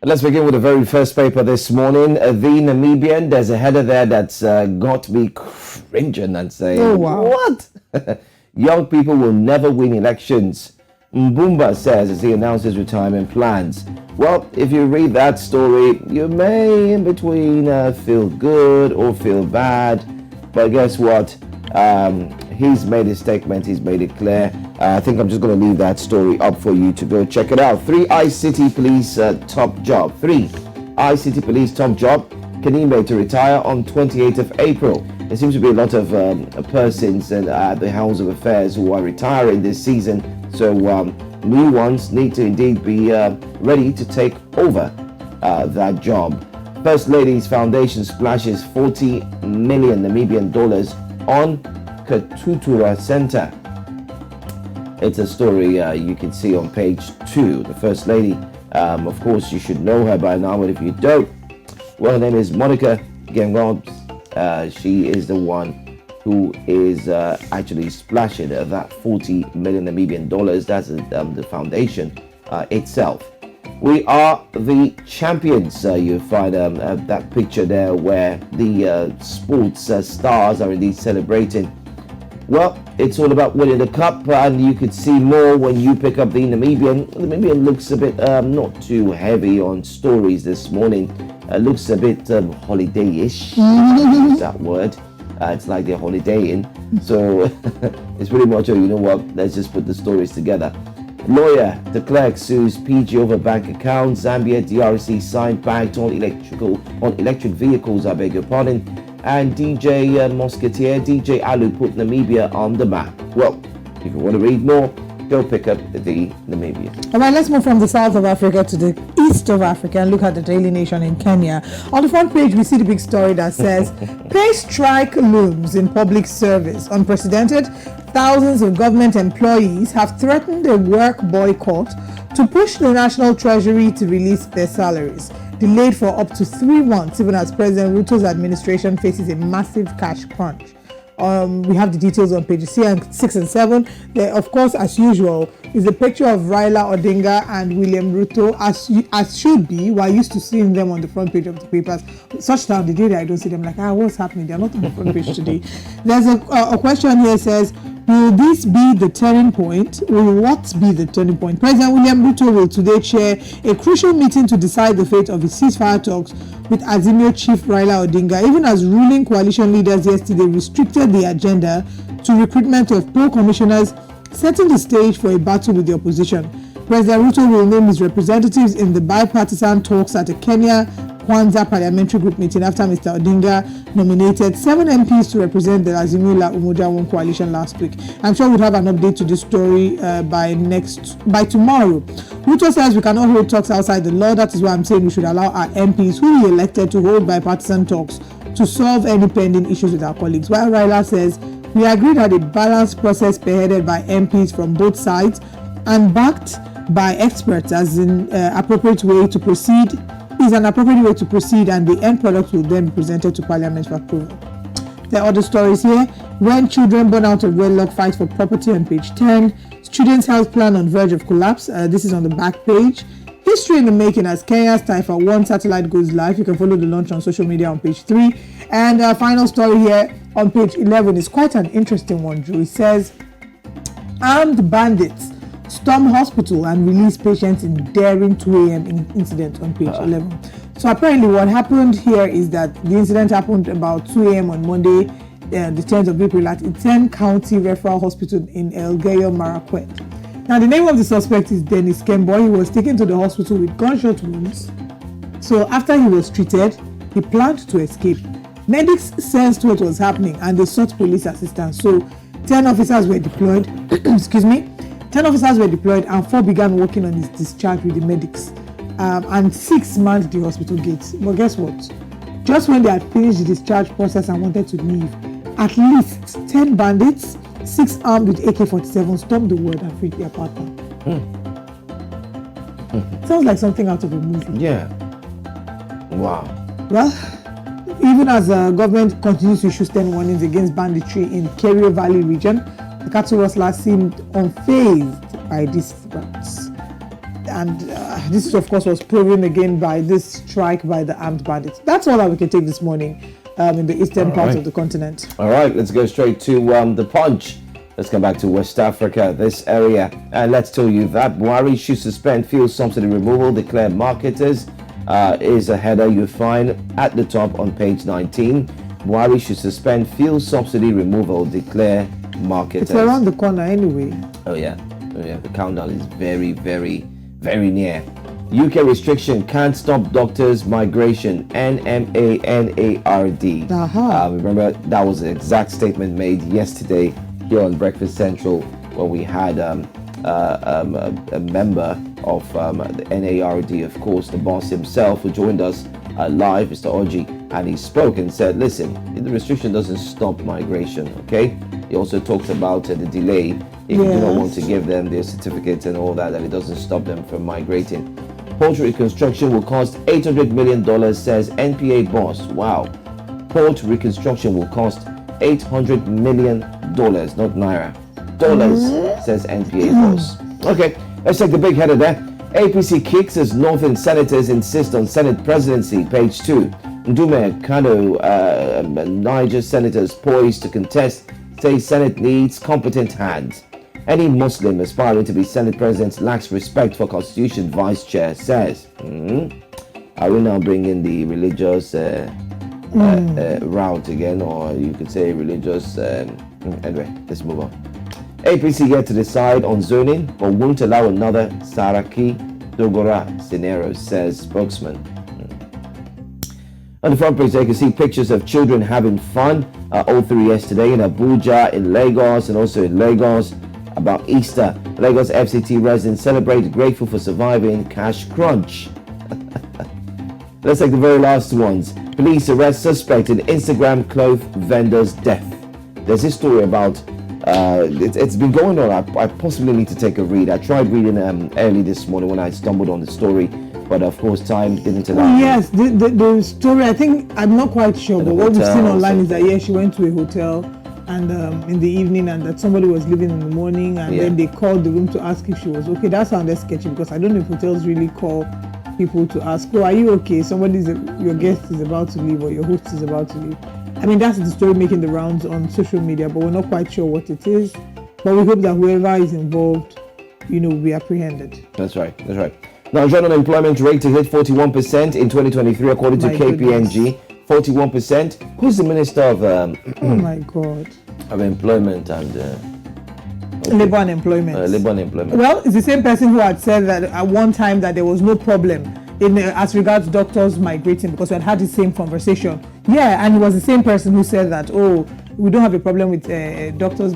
Let's begin with the very first paper this morning. The Namibian, there's a header there that's got me cringing and saying, oh, wow. What? Young people will never win elections. Mbumba says as he announces retirement plans. Well, if you read that story, you may in between feel good or feel bad. But guess what? He's made his statement. He's made it clear. I think I'm just going to leave that story up for you to go check it out. 3 ICT police top job. 3 ICT police top job. Kanime to retire on 28th of April. There seems to be a lot of persons at the House of Affairs who are retiring this season. So new ones need to indeed be ready to take over that job. First Lady's Foundation splashes 40 million Namibian dollars on Katutura Center. It's a story you can see on page 2. The First Lady, of course, you should know her by now, but if you don't, well, her name is Monica Gengobs. She is the one who is actually splashing that 40 million Namibian dollars. That's the foundation itself. We are the champions. You find that picture there where the sports stars are indeed celebrating. Well, it's all about winning the cup, and you could see more when you pick up the Namibian. The Namibian looks a bit not too heavy on stories this morning. Looks a bit holiday-ish. That word. It's like they're holidaying. So it's pretty much, you know what, let's just put the stories together. Lawyer de Klerk sues PG over bank accounts. Zambia DRC signed pact on electric vehicles, I beg your pardon. And DJ Mosketeer, DJ Alu put Namibia on the map. Well, if you want to read more, go pick up the Namibia. All right, let's move from the south of Africa to the east of Africa and look at the Daily Nation in Kenya. On the front page, we see the big story that says, pay strike looms in public service. Unprecedented, thousands of government employees have threatened a work boycott to push the National Treasury to release their salaries. Delayed for up to 3 months, even as President Ruto's administration faces a massive cash crunch. We have the details on pages 6 and 7. There, of course, as usual, is a picture of Raila Odinga and William Ruto, as should be. We're used to seeing them on the front page of the papers. Such time, the day that I don't see them, like, what's happening? They're not on the front page today. There's a question here says, will this be the turning point? Will what be the turning point? President William Ruto will today chair a crucial meeting to decide the fate of the ceasefire talks with Azimio chief Raila Odinga, even as ruling coalition leaders yesterday restricted the agenda to recruitment of poll commissioners, setting the stage for a battle with the opposition. President Ruto will name his representatives in the bipartisan talks at a Kenya Kwanzaa parliamentary group meeting after Mr. Odinga nominated 7 MPs to represent the Azimio La Umoja One coalition last week. I'm sure we'll have an update to this story by tomorrow. Ruto says we cannot hold talks outside the law. That is why I'm saying we should allow our MPs who we elected to hold bipartisan talks to solve any pending issues with our colleagues. While Raila says we agreed that a balanced process spearheaded by MPs from both sides and backed by experts as an appropriate way to proceed, and the end product will then be presented to Parliament for approval. There are other stories here. When children born out of wedlock fight for property on page 10. Students' health plan on verge of collapse. This is on the back page. History in the making as Kenya's Taifa 1 satellite goes live. You can follow the launch on social media on page 3. And our final story here on page 11 is quite an interesting one, Drew. It says, armed bandits storm hospital and release patients in daring 2 a.m. incident on page 11. So apparently what happened here is that the incident happened about 2 a.m. on Monday, the 10th of April at Iten County Referral Hospital in Elgeyo Marakwet. Now the name of the suspect is Dennis Kemboy. He was taken to the hospital with gunshot wounds. So after he was treated, he planned to escape. Medics sensed what was happening and they sought police assistance. So 10 officers were deployed. 10 officers were deployed and 4 began working on his discharge with the medics. And 6 manned the hospital gates. But guess what? Just when they had finished the discharge process and wanted to leave, at least 10 bandits, 6 armed with AK-47, stormed the ward and freed their partner. Sounds like something out of a movie. Yeah. Wow. Well, even as the government continues to issue stern warnings against banditry in Kerio Valley region, the cattle rustlers seemed unfazed by these threats. and this, of course, was proven again by this strike by the armed bandits. That's all that we can take this morning in the eastern part of the continent. All right, let's go straight to the Punch. Let's come back to West Africa, this area, and let's tell you that Buhari should suspend fuel subsidy removal, declare marketers, is a header you find at the top on page 19. Buhari should suspend fuel subsidy removal, declare marketers. It's around the corner anyway. Oh yeah, the countdown is very, very, very near. UK restriction can't stop doctors' migration, NMANARD. Remember, that was the exact statement made yesterday here on Breakfast Central when we had a member of the NARD, of course, the boss himself, who joined us live, Mr. Oji, and he spoke and said, listen, the restriction doesn't stop migration, okay? He also talked about the delay. If you do not want to give them their certificates and all that, it doesn't stop them from migrating. Port reconstruction will cost $800 million, says NPA boss. Wow. Port reconstruction will cost $800 million, not naira. Dollars, says NPA boss. Okay, let's take the big header there. APC kicks as Northern senators insist on Senate presidency, page 2. Ndume Kano, Niger senators poised to contest, say Senate needs competent hands. Any Muslim aspiring to be Senate president lacks respect for Constitution, Vice Chair says. Are we now bringing the religious route again, or you could say religious? Anyway, let's move on. APC yet to decide on zoning, but won't allow another Saraki Dogora scenario, says spokesman. On the front page, you can see pictures of children having fun all through yesterday in Abuja, in Lagos, and also in Lagos about Easter. Lagos FCT residents celebrate, grateful for surviving cash crunch. Let's take the very last ones. Police arrest suspect in Instagram clothes vendor's death. There's this story about it's been going on. I possibly need to take a read. I tried reading early this morning when I stumbled on the story, but of course time didn't allow. Yes, the story, I think, I'm not quite sure, but what we've seen online is that she went to a hotel and in the evening, and that somebody was leaving in the morning, and then they called the room to ask if she was okay. That sounded sketchy, because I don't know if hotels really call people to ask, oh, are you okay? Your guest is about to leave, or your host is about to leave. I mean, that's the story making the rounds on social media, but we're not quite sure what it is. But we hope that whoever is involved, will be apprehended. That's right. Nigerian unemployment rate to hit 41% in 2023, according to KPMG. 41%. Who's the minister of oh my God, of employment and labor and employment? Labor and employment. Well, it's the same person who had said that at one time that there was no problem as regards doctors migrating, because we had had the same conversation. Yeah, and it was the same person who said that, we don't have a problem with doctors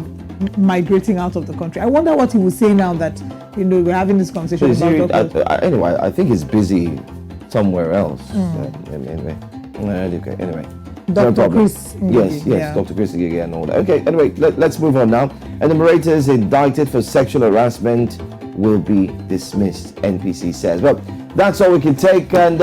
migrating out of the country. I wonder what he will say now that we're having this conversation about doctors. Anyway, I think he's busy somewhere else. Anyway. Dr. Chris. Yes, Dr. Chris Ngige and all that. Okay, anyway, let's move on now. Enumerators indicted for sexual harassment will be dismissed, NPC says. Well, that's all we can take, and